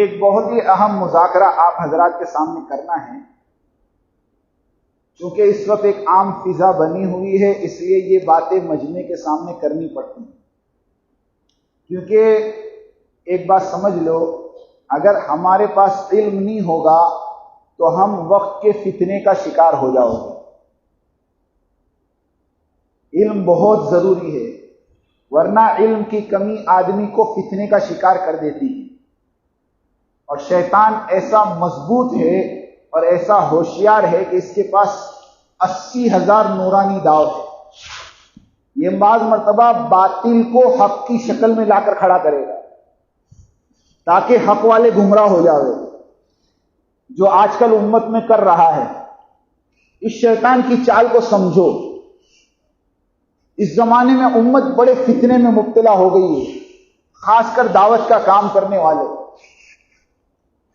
ایک بہت ہی اہم مذاکرہ آپ حضرات کے سامنے کرنا ہے۔ چونکہ اس وقت ایک عام فضا بنی ہوئی ہے، اس لیے یہ باتیں مجمع کے سامنے کرنی پڑتی ہیں، کیونکہ ایک بات سمجھ لو، اگر ہمارے پاس علم نہیں ہوگا تو ہم وقت کے فتنے کا شکار ہو جاؤ گے۔ علم بہت ضروری ہے، ورنہ علم کی کمی آدمی کو فتنے کا شکار کر دیتی ہے، اور شیطان ایسا مضبوط ہے اور ایسا ہوشیار ہے کہ اس کے پاس 80,000 نورانی داؤ ہے۔ یہ بعض مرتبہ باطل کو حق کی شکل میں لا کر کھڑا کرے گا تاکہ حق والے گمراہ ہو جاوے، جو آج کل امت میں کر رہا ہے۔ اس شیطان کی چال کو سمجھو۔ اس زمانے میں امت بڑے فتنے میں مبتلا ہو گئی ہے، خاص کر دعوت کا کام کرنے والے۔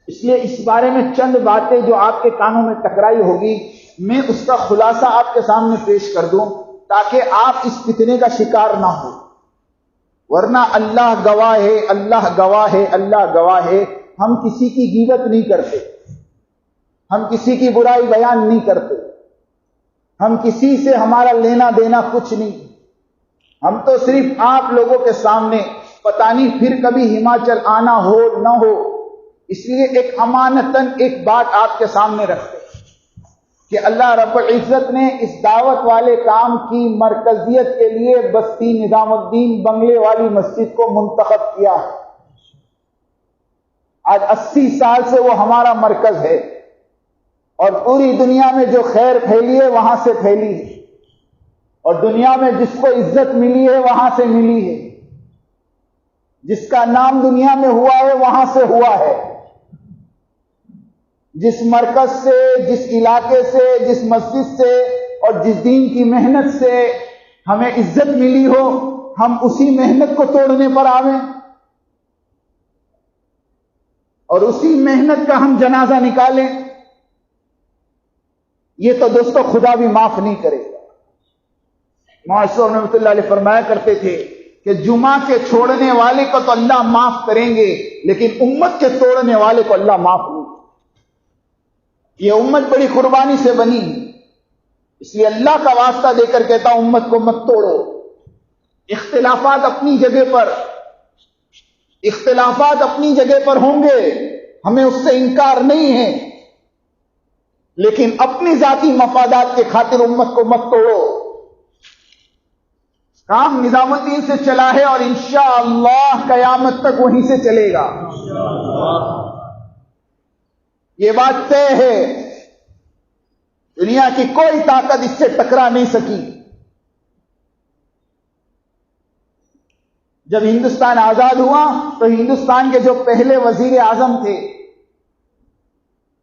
اس لیے اس بارے میں چند باتیں جو آپ کے کانوں میں ٹکرائی ہوگی، میں اس کا خلاصہ آپ کے سامنے پیش کر دوں تاکہ آپ اس فتنے کا شکار نہ ہو۔ ورنہ اللہ گواہ ہے، اللہ گواہ ہے، اللہ گواہ ہے، ہم کسی کی غیبت نہیں کرتے، ہم کسی کی برائی بیان نہیں کرتے، ہم کسی سے ہمارا لینا دینا کچھ نہیں۔ ہم تو صرف آپ لوگوں کے سامنے، پتہ نہیں پھر کبھی ہماچل آنا ہو نہ ہو، اس لیے ایک امانتاً ایک بات آپ کے سامنے رکھتے کہ اللہ رب العزت نے اس دعوت والے کام کی مرکزیت کے لیے بستی نظام الدین بنگلے والی مسجد کو منتخب کیا ہے۔ آج 80 سال سے وہ ہمارا مرکز ہے، اور پوری دنیا میں جو خیر پھیلی ہے وہاں سے پھیلی ہے، اور دنیا میں جس کو عزت ملی ہے وہاں سے ملی ہے، جس کا نام دنیا میں ہوا ہے وہاں سے ہوا ہے۔ جس مرکز سے، جس علاقے سے، جس مسجد سے اور جس دین کی محنت سے ہمیں عزت ملی ہو، ہم اسی محنت کو توڑنے پر آویں اور اسی محنت کا ہم جنازہ نکالیں، یہ تو دوستو خدا بھی معاف نہیں کرے گا۔ معاشر رحمۃ اللہ علیہ فرمایا کرتے تھے کہ جمعہ کے چھوڑنے والے کو تو اللہ معاف کریں گے، لیکن امت کے توڑنے والے کو اللہ معاف نہیں۔ یہ امت بڑی قربانی سے بنی، اس لیے اللہ کا واسطہ دے کر کہتا ہوں امت کو مت توڑو۔ اختلافات اپنی جگہ پر، اختلافات اپنی جگہ پر ہوں گے، ہمیں اس سے انکار نہیں ہے، لیکن اپنی ذاتی مفادات کے خاطر امت کو مت توڑو۔ کام نظام الدین سے چلا ہے اور انشاءاللہ قیامت تک وہیں سے چلے گا، یہ بات طے ہے۔ دنیا کی کوئی طاقت اس سے ٹکرا نہیں سکی۔ جب ہندوستان آزاد ہوا تو ہندوستان کے جو پہلے وزیر اعظم تھے،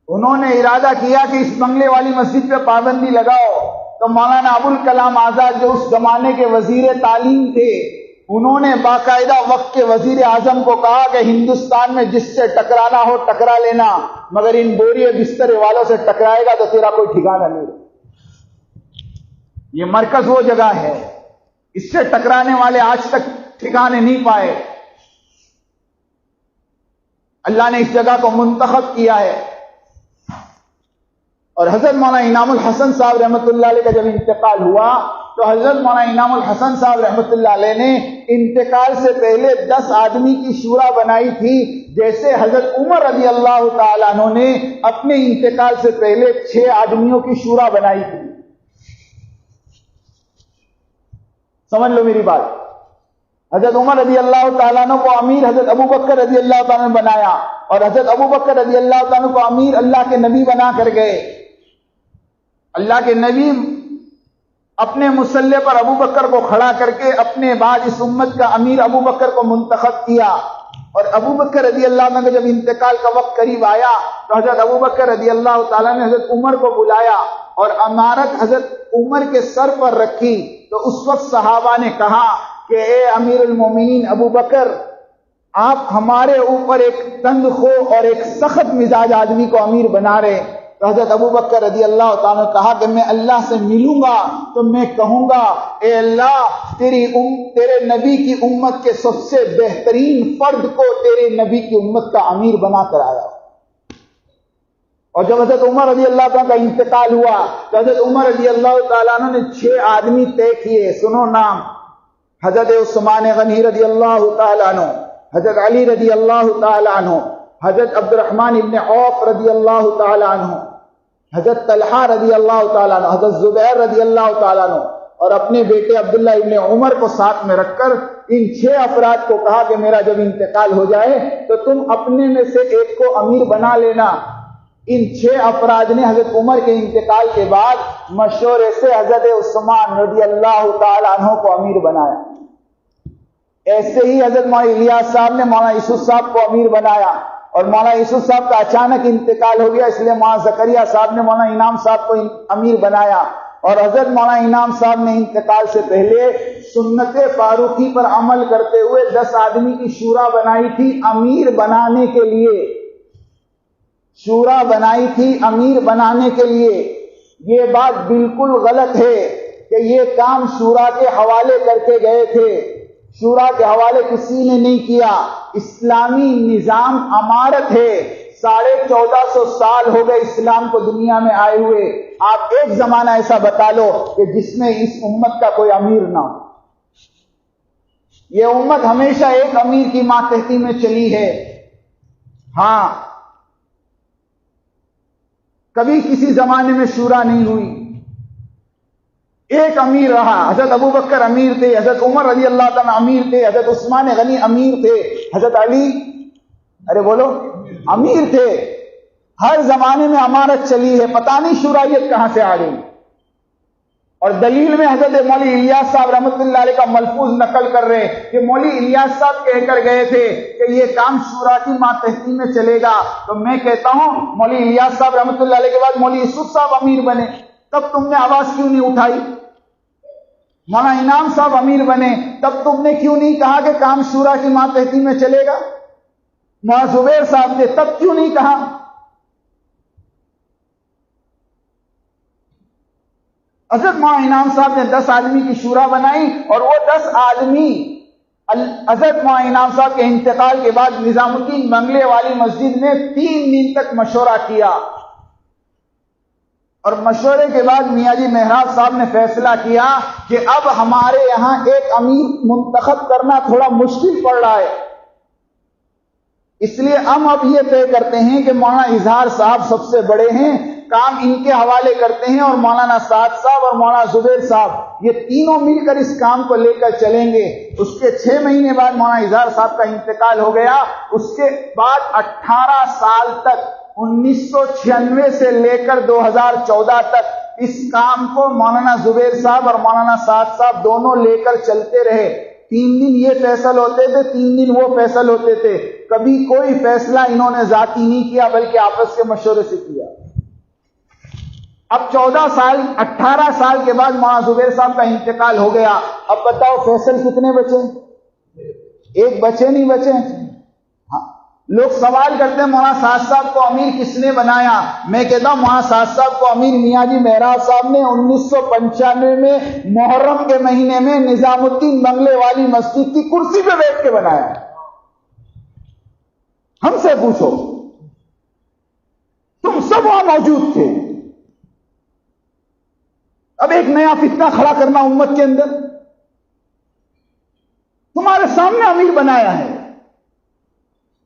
انہوں نے ارادہ کیا کہ اس بنگلے والی مسجد پہ پابندی لگاؤ، تو مولانا ابوالکلام آزاد جو اس زمانے کے وزیر تعلیم تھے، انہوں نے باقاعدہ وقت کے وزیر اعظم کو کہا کہ ہندوستان میں جس سے ٹکرانا ہو ٹکرا لینا، مگر ان بوریے بسترے والوں سے ٹکرائے گا تو تیرا کوئی ٹھکانہ نہیں۔ یہ مرکز وہ جگہ ہے، اس سے ٹکرانے والے آج تک ٹھکانے نہیں پائے۔ اللہ نے اس جگہ کو منتخب کیا ہے، اور حضرت مولانا انعام الحسن صاحب رحمۃ اللہ علیہ کا جب انتقال ہوا تو حضرت مولانا انعام الحسن صاحب رحمۃ اللہ علیہ نے انتقال سے پہلے 10 آدمی کی شورا بنائی تھی، جیسے حضرت عمر رضی اللہ تعالیٰ عنہ نے اپنے انتقال سے پہلے 6 آدمیوں کی شورا بنائی تھی۔ سمجھ لو میری بات۔ حضرت عمر رضی اللہ تعالیٰ عنہ کو امیر حضرت ابو بکر رضی اللہ تعالیٰ عنہ بنایا، اور حضرت ابو بکر رضی اللہ تعالیٰ عنہ کو امیر اللہ کے نبی بنا کر گئے۔ اللہ کے نبی اپنے مصلی پر ابو بکر کو کھڑا کر کے اپنے بعد اس امت کا امیر ابو بکر کو منتخب کیا، اور ابو بکر رضی اللہ عنہ کا جب انتقال کا وقت قریب آیا تو حضرت ابو بکر رضی اللہ تعالیٰ نے حضرت عمر کو بلایا اور امارت حضرت عمر کے سر پر رکھی۔ تو اس وقت صحابہ نے کہا کہ اے امیر المومنین ابو بکر، آپ ہمارے اوپر ایک تنگ خو اور ایک سخت مزاج آدمی کو امیر بنا رہے، تو حضرت ابو بکر رضی اللہ تعالیٰ نے کہا کہ میں اللہ سے ملوں گا تو میں کہوں گا اے اللہ تیرے نبی کی امت کے سب سے بہترین فرد کو تیرے نبی کی امت کا امیر بنا کر آیا. اور جب حضرت عمر رضی اللہ تعالیٰ کا انتقال ہوا تو حضرت عمر رضی اللہ تعالیٰ نے 6 آدمی طے کیے. سنو نام: حضرت عثمان غنی رضی اللہ تعالیٰ عنہ، حضرت علی رضی اللہ تعالیٰ عنہ، حضرت عبد الرحمن ابن عوف رضی اللہ تعالیٰ عنہ، حضرت طلحہ رضی اللہ تعالیٰ عنہ، حضرت زبیر رضی اللہ تعالیٰ عنہ، اور اپنے بیٹے عبداللہ ابن عمر کو ساتھ میں رکھ کر ان 6 افراد کو کہا کہ میرا جب انتقال ہو جائے تو تم اپنے میں سے ایک کو امیر بنا لینا. ان 6 افراد نے حضرت عمر کے انتقال کے بعد مشورے سے حضرت عثمان رضی اللہ تعالیٰ عنہ کو امیر بنایا. ایسے ہی حضرت مولانا الیاس صاحب نے مولانا یوسف صاحب کو امیر بنایا، اور مولانا یوسف صاحب کا اچانک انتقال ہو گیا، اس لیے مولانا زکریا صاحب نے مولانا انعام صاحب کو امیر بنایا. اور حضرت مولانا انعام صاحب نے انتقال سے پہلے سنت فاروقی پر عمل کرتے ہوئے 10 آدمی کی شورا بنائی تھی امیر بنانے کے لیے. شورا بنائی تھی امیر بنانے کے لیے. یہ بات بالکل غلط ہے کہ یہ کام شورا کے حوالے کر کے گئے تھے. شورا کے حوالے کسی نے نہیں کیا. اسلامی نظام امارت ہے. 1450 سال ہو گئے اسلام کو دنیا میں آئے ہوئے. آپ ایک زمانہ ایسا بتا لو کہ جس میں اس امت کا کوئی امیر نہ ہو. یہ امت ہمیشہ ایک امیر کی ماتحتی میں چلی ہے. ہاں، کبھی کسی زمانے میں شورا نہیں ہوئی. ایک امیر رہا. حضرت ابو بکر امیر تھے، حضرت عمر رضی اللہ تعالیٰ امیر تھے، حضرت عثمان غنی امیر تھے، حضرت علی بولو امیر تھے. ہر زمانے میں امارت چلی ہے. پتہ نہیں شورائیت کہاں سے آ گئی. اور دلیل میں حضرت مولوی الیاس صاحب رحمۃ اللہ علیہ کا ملفوظ نقل کر رہے کہ مولوی الیاس صاحب کہہ کر گئے تھے کہ یہ کام شورا کی ماتحتی میں چلے گا. تو میں کہتا ہوں مولوی الیاس صاحب رحمۃ اللہ علیہ کے بعد مولوی یوسف صاحب امیر بنے، تب تم نے آواز کیوں نہیں اٹھائی؟ مولانا انعام صاحب امیر بنے، تب تم نے کیوں نہیں کہا کہ کام شورا کی ماتحتی میں چلے گا؟ مولانا زبیر صاحب نے تب کیوں نہیں کہا؟ حضرت مولانا انعام صاحب نے 10 آدمی کی شورا بنائی، اور وہ 10 آدمی حضرت مولانا انعام صاحب کے انتقال کے بعد نظام الدین بنگلے والی مسجد میں 3 دن تک مشورہ کیا. اور مشورے کے بعد میاں جی محراب صاحب نے فیصلہ کیا کہ اب ہمارے یہاں ایک امیر منتخب کرنا تھوڑا مشکل پڑ رہا ہے. اس لیے ہم اب یہ طے کرتے ہیں کہ مولانا اظہار صاحب سب سے بڑے ہیں، کام ان کے حوالے کرتے ہیں، اور مولانا سعد صاحب اور مولانا زبیر صاحب یہ تینوں مل کر اس کام کو لے کر چلیں گے. اس کے 6 مہینے بعد مولانا اظہار صاحب کا انتقال ہو گیا. اس کے بعد 18 سال تک 1996 سے لے کر 2014 تک اس کام کو مولانا زبیر صاحب اور مولانا سعد صاحب دونوں لے کر چلتے رہے. 3 دن یہ فیصل ہوتے تھے، 3 دن وہ فیصل ہوتے تھے. کبھی کوئی فیصلہ انہوں نے ذاتی نہیں کیا بلکہ آپس کے مشورے سے کیا. اب 18 سال کے بعد مولانا زبیر صاحب کا انتقال ہو گیا. اب بتاؤ فیصل کتنے بچے؟ ایک بچے نہیں بچے. لوگ سوال کرتے ہیں مولانا سعد صاحب کو امیر کس نے بنایا؟ میں کہتا ہوں مولانا سعد صاحب کو امیر میاں جی محراب صاحب نے 1995 میں محرم کے مہینے میں نظام الدین بنگلے والی مسجد کی کرسی پہ بیٹھ کے بنایا. ہم سے پوچھو، تم سب وہاں موجود تھے. اب ایک نیا فتنہ کھڑا کرنا امت کے اندر، تمہارے سامنے امیر بنایا ہے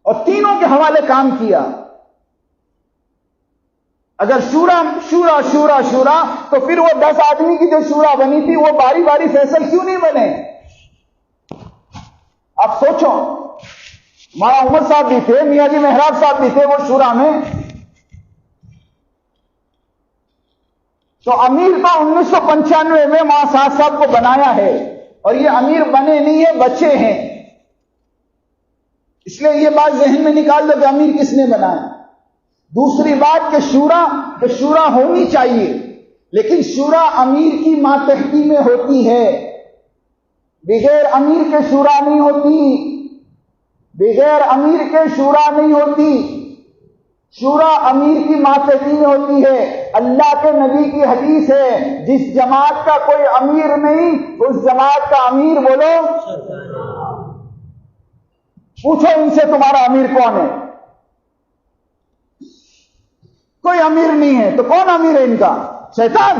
اور تینوں کے حوالے کام کیا. اگر شورا شورا شورا شورا تو پھر وہ 10 آدمی کی جو شورا بنی تھی وہ باری باری فیصل کیوں نہیں بنے؟ اب سوچو، مولانا عمر صاحب بھی تھے، میاں جی محراب صاحب بھی تھے وہ شورا میں. تو امیر تو 1995 میں مولانا سعد صاحب کو بنایا ہے، اور یہ امیر بنے نہیں ہے، بچے ہیں. اس لیے یہ بات ذہن میں نکال دو کہ امیر کس نے بنایا. دوسری بات کہ شورا ہونی چاہیے، لیکن شورا امیر کی ماتحتی میں ہوتی ہے، بغیر امیر کے شورا نہیں ہوتی. بغیر امیر کے شورا نہیں ہوتی. شورا امیر کی ماتحتی میں ہوتی ہے. اللہ کے نبی کی حدیث ہے جس جماعت کا کوئی امیر نہیں اس جماعت کا امیر بولو. پوچھو ان سے تمہارا امیر کون ہے؟ کوئی امیر نہیں ہے تو کون امیر ہے ان کا؟ شیطان.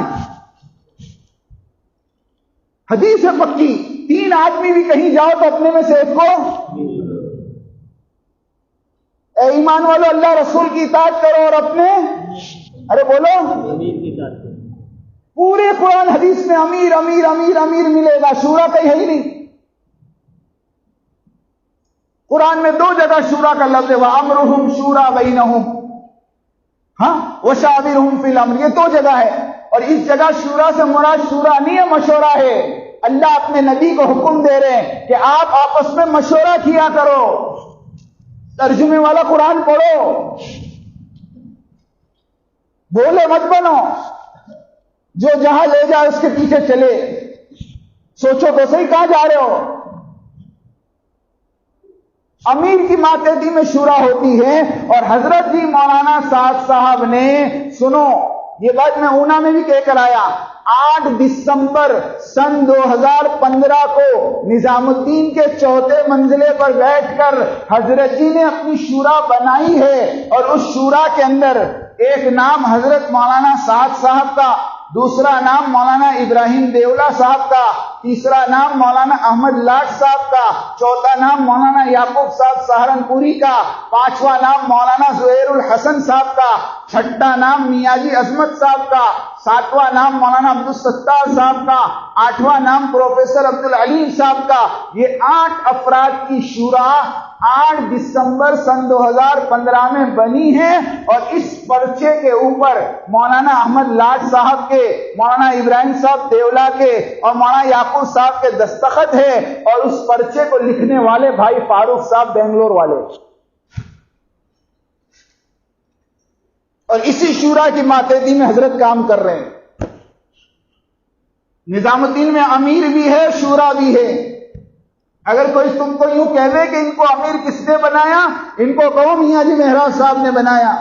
حدیث ہے پکی، 3 آدمی بھی کہیں جاؤ تو اپنے میں سے ایک کو. اے ایمان والو اللہ رسول کی اطاعت کرو اور اپنے ارے بولو پورے قرآن حدیث میں امیر امیر امیر امیر ملے گا، شورا کہیں ہے ہی نہیں. قرآن میں 2 جگہ شورا کا لفظ ہے، وَأَمْرُهُمْ شُورَى بَيْنَهُمْ، وَشَاوِرْهُمْ فِي الْأَمْرِ، یہ 2 جگہ ہے. اور اس جگہ شورا سے مراد شورا نہیں ہے، مشورہ ہے. اللہ اپنے نبی کو حکم دے رہے ہیں کہ آپ آپس میں مشورہ کیا کرو. ترجمے والا قرآن پڑھو، بولے مت بنو، جو جہاں لے جائے اس کے پیچھے چلے. سوچو تو صحیح کہاں جا رہے ہو. امیر کی ماتحتی میں شورا ہوتی ہے. اور حضرت جی مولانا سعد صاحب نے، سنو یہ بات میں اونا میں بھی کہہ کر آیا، 8 دسمبر سن 2015 کو نظام الدین کے 4تھے منزلے پر بیٹھ کر حضرت جی نے اپنی شورا بنائی ہے. اور اس شورا کے اندر ایک نام حضرت مولانا سعد صاحب کا، دوسرا نام مولانا ابراہیم دیولا صاحب کا، تیسرا نام مولانا احمد لاٹ صاحب کا، چوتھا نام مولانا یعقوب صاحب سہارنپوری کا، 5واں نام مولانا زہیر الحسن صاحب کا، 6واں نام میاں جی عظمت صاحب کا، 7واں نام مولانا عبدالستار صاحب کا، 8واں نام پروفیسر عبدالعلیم صاحب کا. یہ 8 افراد کی شورا 8 دسمبر سن 2015 میں بنی ہے. اور اس پرچے کے اوپر مولانا احمد لاٹ صاحب کے، مولانا ابراہیم صاحب دیولا کے اور مولانا یعقوب صاحب کے دستخط ہے. اور اس پرچے کو لکھنے والے بھائی فاروق صاحب بنگلور والے. اور اسی شورا کی ماتحتی میں حضرت کام کر رہے ہیں. نظام الدین میں امیر بھی ہے، شورا بھی ہے. اگر کوئی تم کو یوں کہہ دے کہ ان کو امیر کس نے بنایا، ان کو کہو میاں جی مہراج صاحب نے بنایا.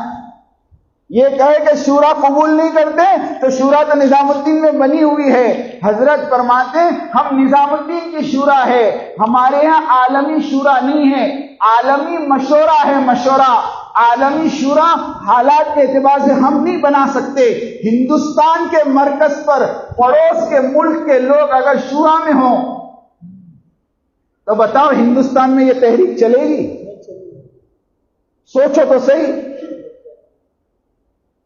یہ کہے کہ شورا قبول نہیں کرتے تو شورا تو نظام الدین میں بنی ہوئی ہے. حضرت فرماتے ہم نظام الدین کی شورا ہے، ہمارے یہاں عالمی شورا نہیں ہے، عالمی مشورہ ہے. مشورہ عالمی شورا حالات کے اعتبار سے ہم نہیں بنا سکتے. ہندوستان کے مرکز پر پڑوس کے ملک کے لوگ اگر شورا میں ہوں تو بتاؤ ہندوستان میں یہ تحریک چلے گی؟ سوچو تو صحیح.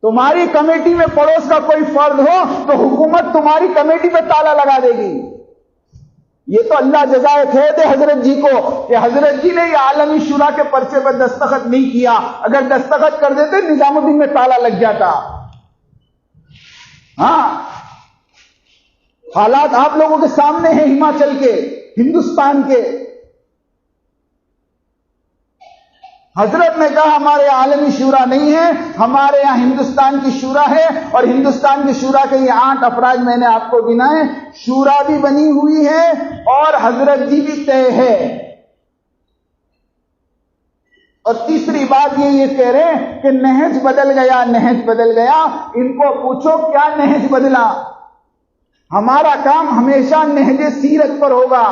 تمہاری کمیٹی میں پڑوس کا کوئی فرد ہو تو حکومت تمہاری کمیٹی پہ تالا لگا دے گی. یہ تو اللہ جزائے خیر دے حضرت جی کو کہ حضرت جی نے یہ عالمی شورا کے پرچے پر دستخط نہیں کیا. اگر دستخط کر دیتے نظام الدین میں تالا لگ جاتا. ہاں حالات آپ لوگوں کے سامنے ہیں، ہماچل کے، ہندوستان کے. حضرت نے کہا ہمارے عالمی شورا نہیں ہے، ہمارے یہاں ہندوستان کی شورا ہے. اور ہندوستان کی شورا کے یہ 8 افراد میں نے آپ کو گنائے. شورا بھی بنی ہوئی ہے اور حضرت جی بھی طے ہے. اور تیسری بات یہ کہہ رہے ہیں کہ نہج بدل گیا، نہج بدل گیا. ان کو پوچھو کیا نہج بدلا؟ ہمارا کام ہمیشہ نہج سیرت پر ہوگا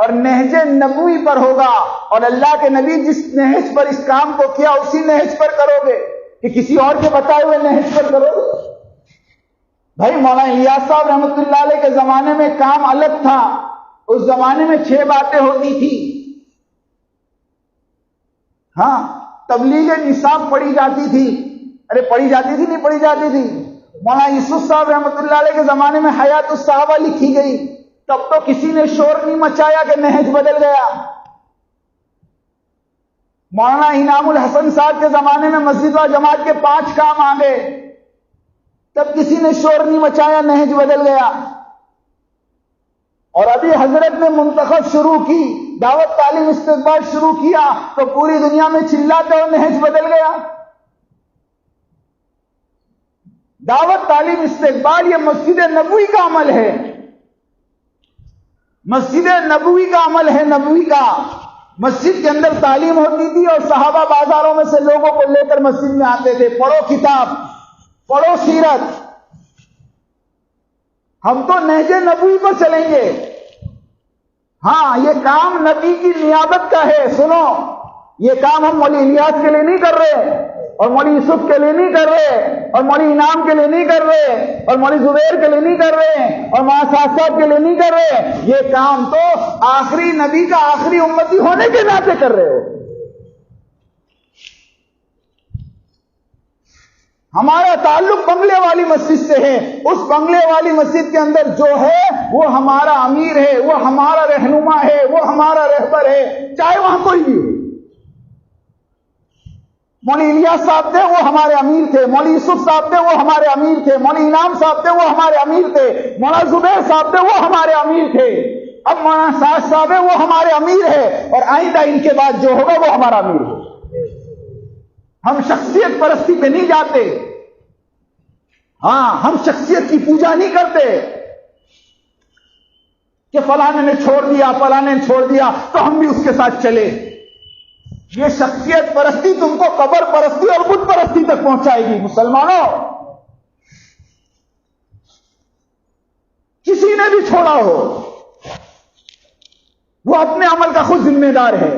اور نہج نبوی پر ہوگا. اور اللہ کے نبی جس نہج پر اس کام کو کیا اسی نہج پر کرو گے کہ کسی اور کے بتائے ہوئے نہج پر کرو گے؟ بھائی مولانا الیاس صاحب رحمۃ اللہ علیہ کے زمانے میں کام الگ تھا. اس زمانے میں 6 باتیں ہوتی تھی. ہاں تبلیغ نصاب پڑھی جاتی تھی. ارے پڑھی جاتی تھی نہیں پڑھی جاتی تھی. مولانا یوسف صاحب رحمۃ اللہ علیہ کے زمانے میں حیات الصحابہ لکھی گئی. تب تو کسی نے شور نہیں مچایا کہ نہج بدل گیا. مولانا انعام الحسن صاحب کے زمانے میں مسجد و جماعت کے 5 کام آ گئے. تب کسی نے شور نہیں مچایا نہج بدل گیا. اور ابھی حضرت نے منتخب شروع کی، دعوت تعلیم استقبال شروع کیا تو پوری دنیا میں چلاتے ہو نہج بدل گیا. دعوت تعلیم استقبال یہ مسجد نبوی کا عمل ہے، مسجد نبوی کا عمل ہے، نبوی کا. مسجد کے اندر تعلیم ہوتی تھی اور صحابہ بازاروں میں سے لوگوں کو لے کر مسجد میں آتے تھے، پڑھو کتاب، پڑھو سیرت۔ ہم تو نہج نبوی پر چلیں گے۔ ہاں، یہ کام نبی کی نیابت کا ہے۔ سنو، یہ کام ہم مولی الیاس کے لیے نہیں کر رہے، اور مولی یوسف کے لیے نہیں کر رہے، اور مولی انعام کے لیے نہیں کر رہے، اور مولی زبیر کے لیے نہیں کر رہے، اور مولانا صاحب صاحب کے لیے نہیں کر رہے۔ یہ کام تو آخری نبی کا آخری امتی ہونے کے ناطے کر رہے ہو۔ ہمارا تعلق بنگلے والی مسجد سے ہے۔ اس بنگلے والی مسجد کے اندر جو ہے وہ ہمارا امیر ہے، وہ ہمارا رہنما ہے، وہ ہمارا رہبر ہے، چاہے وہاں کوئی بھی ہو۔ مولی الیاس صاحب تھے، وہ ہمارے امیر تھے۔ مولی یوسف صاحب تھے، وہ ہمارے امیر تھے۔ مولی انعام صاحب تھے، وہ ہمارے امیر تھے۔ مولانا زبیر صاحب تھے، وہ ہمارے امیر تھے۔ اب مولانا صاحب صاحب ہے، وہ ہمارے امیر ہے، اور آئندہ ان کے بعد جو ہوگا وہ ہمارا امیر ہوگا۔ ہم شخصیت پرستی پہ نہیں جاتے۔ ہاں، ہم شخصیت کی پوجا نہیں کرتے کہ فلانے نے چھوڑ دیا، فلانے نے چھوڑ دیا تو ہم بھی اس کے ساتھ چلے۔ یہ شخصیت پرستی تم کو قبر پرستی اور بت پرستی تک پہنچائے گی۔ مسلمانوں، کسی نے بھی چھوڑا ہو وہ اپنے عمل کا خود ذمہ دار ہے۔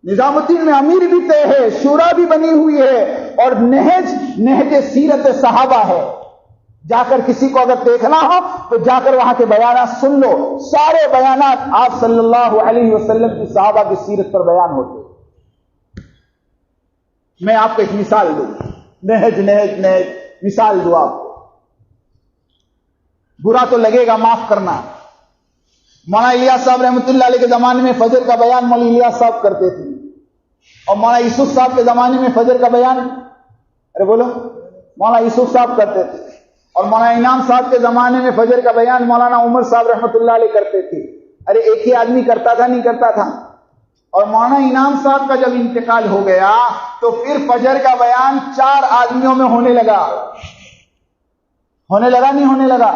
نظام الدین میں امیر بھی طے ہے، شورا بھی بنی ہوئی ہے، اور نہج سیرت صحابہ ہے۔ جا کر کسی کو اگر دیکھنا ہو تو جا کر وہاں کے بیانات سن لو، سارے بیانات آپ صلی اللہ علیہ وسلم کی صحابہ کی سیرت پر بیان ہوتے۔ میں آپ کو ایک مثال دوں، نہج مثال دوں آپ کو، برا تو لگے گا، معاف کرنا۔ مولانا الیاس صاحب رحمۃ اللہ علیہ کے زمانے میں فجر کا بیان مولانا الیاس صاحب کرتے تھے، اور مولانا یوسف صاحب کے زمانے میں فجر کا بیان مولانا یوسف صاحب کرتے تھے، اور مولانا انعام صاحب کے زمانے میں فجر کا بیان مولانا عمر صاحب رحمۃ اللہ علیہ کرتے تھے۔ ایک ہی آدمی کرتا تھا؟ نہیں کرتا تھا۔ اور مولانا انعام صاحب کا جب انتقال ہو گیا تو پھر فجر کا بیان 4 آدمیوں میں ہونے لگا۔ نہیں ہونے لگا؟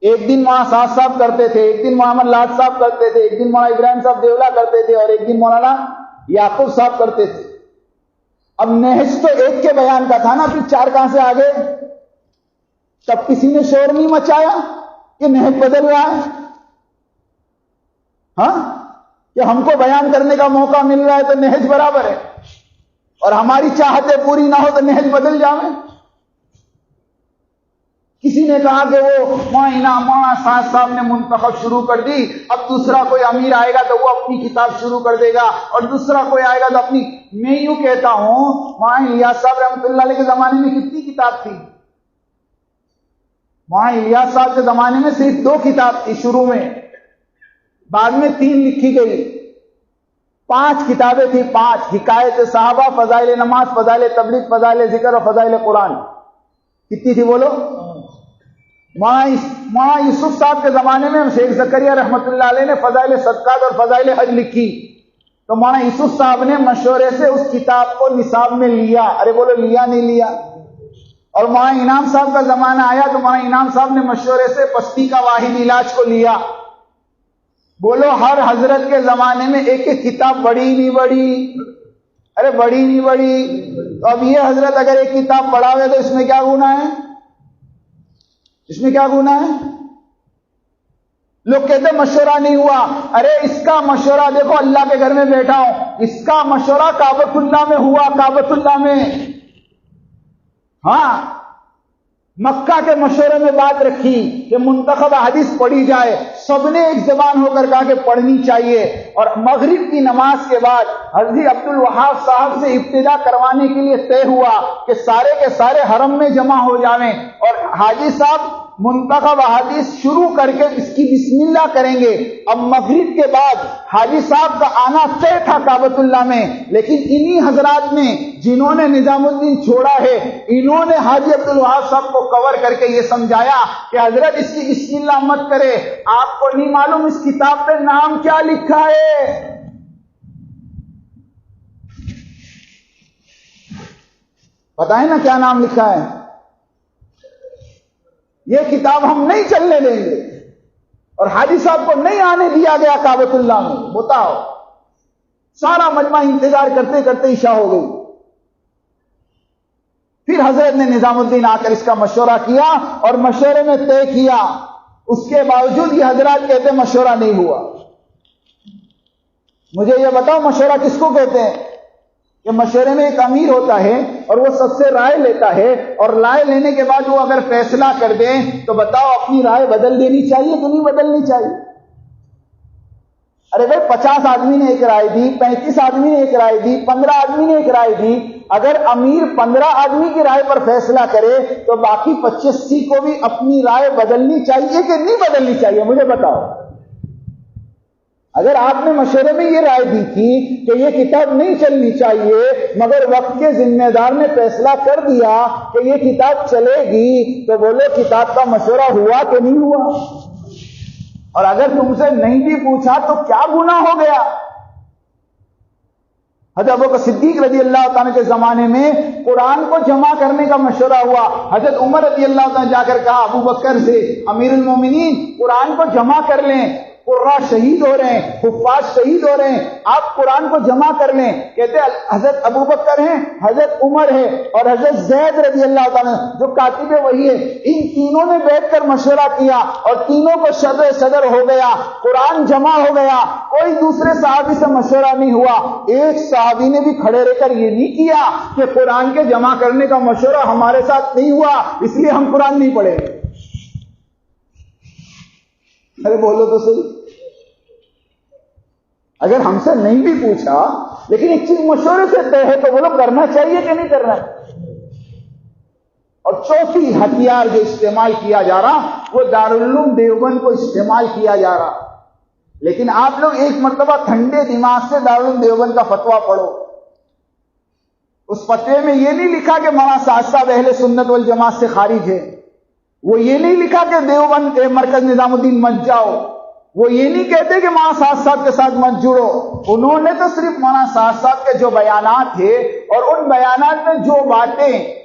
ایک دن مولانا صاحب کرتے تھے، ایک دن محمد لاڈ صاحب کرتے تھے، ایک دن مولانا ابراہیم صاحب دیولا کرتے تھے، اور ایک دن مولانا یعقوب صاحب کرتے تھے۔ اب نہج تو ایک کے بیان کا تھا نا، پھر 4 کہاں سے آگے؟ تب کسی نے شور نہیں مچایا کہ نہج بدل رہا ہے؟ ہاں، کہ ہم کو بیان کرنے کا موقع مل رہا ہے تو نہج برابر ہے، اور ہماری چاہتیں پوری نہ ہو تو نہج بدل جائے۔ کسی نے کہا کہ وہ مولانا صاحب نے منتخب شروع کر دی، اب دوسرا کوئی امیر آئے گا تو وہ اپنی کتاب شروع کر دے گا، اور دوسرا کوئی آئے گا تو اپنی۔ میں یوں کہتا ہوں، مولانا الیاس صاحب رحمۃ اللہ علیہ کے زمانے میں کتنی کتاب تھی؟ مولانا الیاس صاحب کے زمانے میں صرف 2 کتاب تھی شروع میں، بعد میں 3 لکھی گئی، 5 کتابیں تھیں، 5 حکایت صحابہ، فضائل نماز، فضائل تبلیغ، فضائل ذکر اور فضائل قرآن۔ کتنی تھی بولو؟ مولانا یوسف صاحب کے زمانے میں شیخ زکریا رحمۃ اللہ علیہ نے فضائل صدقات اور فضائل حج لکھی، تو مولانا یوسف صاحب نے مشورے سے اس کتاب کو نصاب میں لیا۔ بولو، لیا نہیں لیا؟ اور مولانا انعام صاحب کا زمانہ آیا تو مولانا انعام صاحب نے مشورے سے پستی کا واحد علاج کو لیا۔ بولو، ہر حضرت کے زمانے میں ایک ایک کتاب بڑی نہیں بڑی؟ بڑی نہیں بڑی؟ تو اب یہ حضرت اگر ایک کتاب پڑھا ہوئے تو اس میں کیا گناہ ہے؟ اس میں کیا گناہ ہے؟ لوگ کہتے مشورہ نہیں ہوا۔ اس کا مشورہ دیکھو، اللہ کے گھر میں بیٹھا ہوں، اس کا مشورہ کعبۃ اللہ میں ہوا، کعبۃ اللہ میں۔ ہاں، مکہ کے مشورے میں بات رکھی کہ منتخب حدیث پڑھی جائے، سب نے ایک زبان ہو کر کہا کہ پڑھنی چاہیے، اور مغرب کی نماز کے بعد حضرت عبد الوہاب صاحب سے ابتدا کروانے کے لیے طے ہوا کہ سارے کے سارے حرم میں جمع ہو جائیں، اور حاجی صاحب منتخب حدیث شروع کر کے اس کی بسم اللہ کریں گے۔ اب مغرب کے بعد حاجی صاحب کا آنا طے تھا کعبۃ اللہ میں، لیکن انہی حضرات نے جنہوں نے نظام الدین چھوڑا ہے، انہوں نے حاجی عبد الوہاب صاحب کو کور کر کے یہ سمجھایا کہ حضرت اس کی بسم اللہ مت کرے، آپ کو نہیں معلوم اس کتاب پہ نام کیا لکھا ہے؟ پتہ ہے نا کیا نام لکھا ہے؟ یہ کتاب ہم نہیں چلنے دیں گے۔ اور حاجی صاحب کو نہیں آنے دیا گیا کعبۃ اللہ میں. بتاؤ, سارا مجمع انتظار کرتے کرتے عشاء ہو گئی. پھر حضرت نے نظام الدین آ کر اس کا مشورہ کیا اور مشورے میں طے کیا. اس کے باوجود یہ حضرات کہتے ہیں مشورہ نہیں ہوا. مجھے یہ بتاؤ مشورہ کس کو کہتے ہیں؟ کہ مشورے میں ایک امیر ہوتا ہے اور وہ سب سے رائے لیتا ہے, اور رائے لینے کے بعد وہ اگر فیصلہ کر دیں تو بتاؤ اپنی رائے بدل دینی چاہیے کہ نہیں بدلنی چاہیے؟ ارے بھائی 50 آدمی نے ایک رائے دی, 35 آدمی نے ایک رائے دی, 15 آدمی نے ایک رائے دی. اگر امیر 15 آدمی کی رائے پر فیصلہ کرے تو باقی 25 کو بھی اپنی رائے بدلنی چاہیے کہ نہیں بدلنی چاہیے؟ مجھے بتاؤ. اگر آپ نے مشورے میں یہ رائے دی تھی کہ یہ کتاب نہیں چلنی چاہیے, مگر وقت کے ذمہ دار نے فیصلہ کر دیا کہ یہ کتاب چلے گی, تو بولو کتاب کا مشورہ ہوا کہ نہیں ہوا؟ اور اگر تم سے نہیں بھی پوچھا تو کیا گناہ ہو گیا؟ حضرت ابوبکر صدیق رضی اللہ تعالیٰ کے زمانے میں قرآن کو جمع کرنے کا مشورہ ہوا. حضرت عمر رضی اللہ تعالیٰ جا کر کہا ابو بکر سے, امیر المومنین قرآن کو جمع کر لیں, قرآن شہید ہو رہے ہیں, حفاظ شہید ہو رہے ہیں, آپ قرآن کو جمع کر لیں. کہتے حضرت ابو بکر ہیں, حضرت عمر ہے اور حضرت زید رضی اللہ تعالیٰ جو کاتب وحی ہے, ان تینوں نے بیٹھ کر مشورہ کیا اور تینوں کو صدر ہو گیا, قرآن جمع ہو گیا. کوئی دوسرے صحابی سے مشورہ نہیں ہوا. ایک صحابی نے بھی کھڑے رہ کر یہ نہیں کیا کہ قرآن کے جمع کرنے کا مشورہ ہمارے ساتھ نہیں ہوا اس لیے ہم قرآن نہیں پڑھیں گے. ارے بولو تو صحیح. اگر ہم سے نہیں بھی پوچھا لیکن ایک چیز مشورے سے طے ہے تو بولو کرنا چاہیے کہ نہیں کرنا. اور چوتھی ہتھیار جو استعمال کیا جا رہا وہ دارالعلوم دیوبند کو استعمال کیا جا رہا. لیکن آپ لوگ ایک مرتبہ ٹھنڈے دماغ سے دارالعلوم دیوبند کا فتویٰ پڑھو. اس فتوے میں یہ نہیں لکھا کہ مولانا سعد صاحب اہل سنت والجماعت سے خارج ہے. وہ یہ نہیں لکھا کہ دیوبند مرکز نظام الدین مت جاؤ. وہ یہ نہیں کہتے کہ مولانا سعد صاحب کے ساتھ مت جڑو. انہوں نے تو صرف مولانا سعد صاحب کے جو بیانات تھے اور ان بیانات میں جو باتیں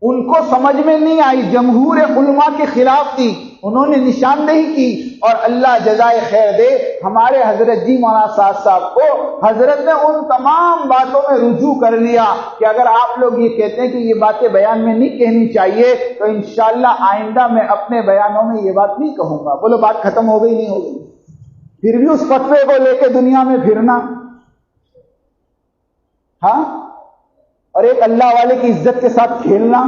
ان کو سمجھ میں نہیں آئی, جمہور علماء کے خلاف تھی, انہوں نے نشاندہی کی. اور اللہ جزائے خیر دے ہمارے حضرت جی مولانا سعد صاحب کو, حضرت نے ان تمام باتوں میں رجوع کر لیا کہ اگر آپ لوگ یہ کہتے ہیں کہ یہ باتیں بیان میں نہیں کہنی چاہیے تو انشاءاللہ آئندہ میں اپنے بیانوں میں یہ بات نہیں کہوں گا. بولو بات ختم ہو گئی نہیں ہو گئی؟ پھر بھی اس فتوے کو لے کے دنیا میں پھرنا, ہاں, اور ایک اللہ والے کی عزت کے ساتھ کھیلنا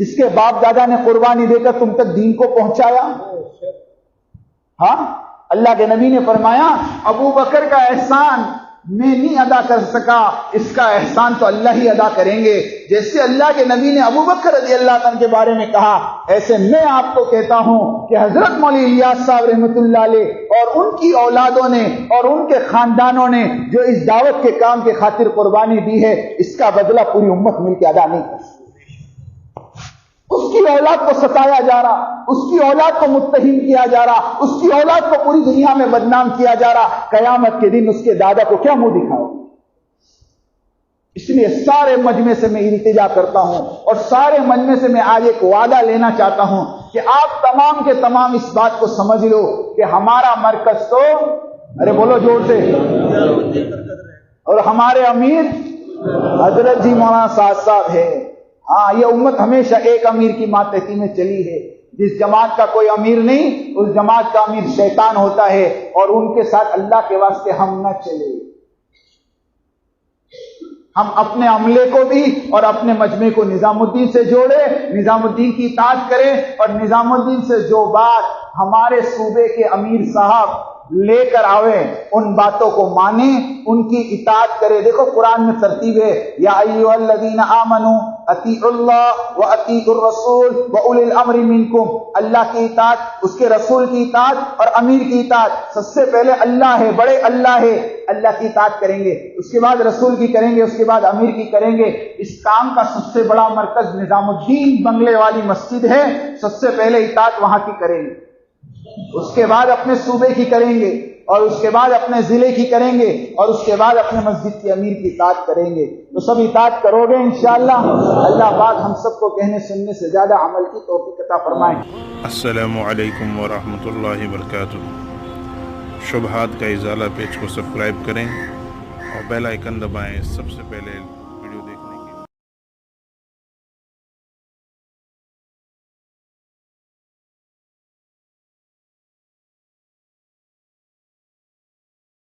جس کے باپ دادا نے قربانی دے کر تم تک دین کو پہنچایا. ہاں, اللہ کے نبی نے فرمایا ابو بکر کا احسان میں نہیں ادا کر سکا, اس کا احسان تو اللہ ہی ادا کریں گے. جیسے اللہ کے نبی نے ابو بکر رضی اللہ عنہ کے بارے میں کہا, ایسے میں آپ کو کہتا ہوں کہ حضرت مولوی الیاس صاحب رحمۃ اللہ علیہ اور ان کی اولادوں نے اور ان کے خاندانوں نے جو اس دعوت کے کام کے خاطر قربانی دی ہے, اس کا بدلہ پوری امت مل کے ادا نہیں کر سکتی. اس کی اولاد کو ستایا جا رہا, اس کی اولاد کو متہم کیا جا رہا, اس کی اولاد کو پوری دنیا میں بدنام کیا جا رہا. قیامت کے دن اس کے دادا کو کیا منہ دکھاؤ؟ اس لیے سارے مجمع سے میں التجا کرتا ہوں اور سارے مجمع سے میں آج ایک وعدہ لینا چاہتا ہوں کہ آپ تمام کے تمام اس بات کو سمجھ لو کہ ہمارا مرکز تو, ارے بولو زور سے, اور ہمارے امیر حضرت جی مولانا سعد صاحب ہے. ہاں, یہ امت ہمیشہ ایک امیر کی ماتحتی میں چلی ہے. جس جماعت کا کوئی امیر نہیں اس جماعت کا امیر شیطان ہوتا ہے, اور ان کے ساتھ اللہ کے واسطے ہم نہ چلے. ہم اپنے عملے کو بھی اور اپنے مجمع کو نظام الدین سے جوڑے, نظام الدین کی اطاعت کریں, اور نظام الدین سے جو بات ہمارے صوبے کے امیر صاحب لے کر آوے ان باتوں کو مانیں, ان کی اطاعت کرے. دیکھو قرآن میں ترتیب ہے, یا ایھا الذین آمنوا اطیعوا اللہ واطیعوا الرسول واولی الامر منکم. اللہ کی اطاعت, اس کے رسول کی اطاعت اور امیر کی اطاعت. سب سے پہلے اللہ ہے, بڑے اللہ ہے, اللہ کی اطاعت کریں گے, اس کے بعد رسول کی کریں گے, اس کے بعد امیر کی کریں گے. اس کام کا سب سے بڑا مرکز نظام الدین بنگلے والی مسجد ہے. سب سے پہلے اطاعت وہاں کی کریں گے, اس کے بعد اپنے صوبے کی کریں گے, اور اس کے بعد اپنے ضلع کی کریں گے, اور اس کے بعد اپنے مسجد کے امیر کی اطاعت کریں گے. تو سب اطاعت کرو گے انشاءاللہ. اللہ پاک ہم سب کو کہنے سننے سے زیادہ عمل کی توفیق عطا فرمائیں. السلام علیکم ورحمۃ اللہ وبرکاتہ. شبہات کا ازالہ پیج کو سبسکرائب کریں اور بیل آئیکن دبائیں سب سے پہلے ویڈیو دیکھیں.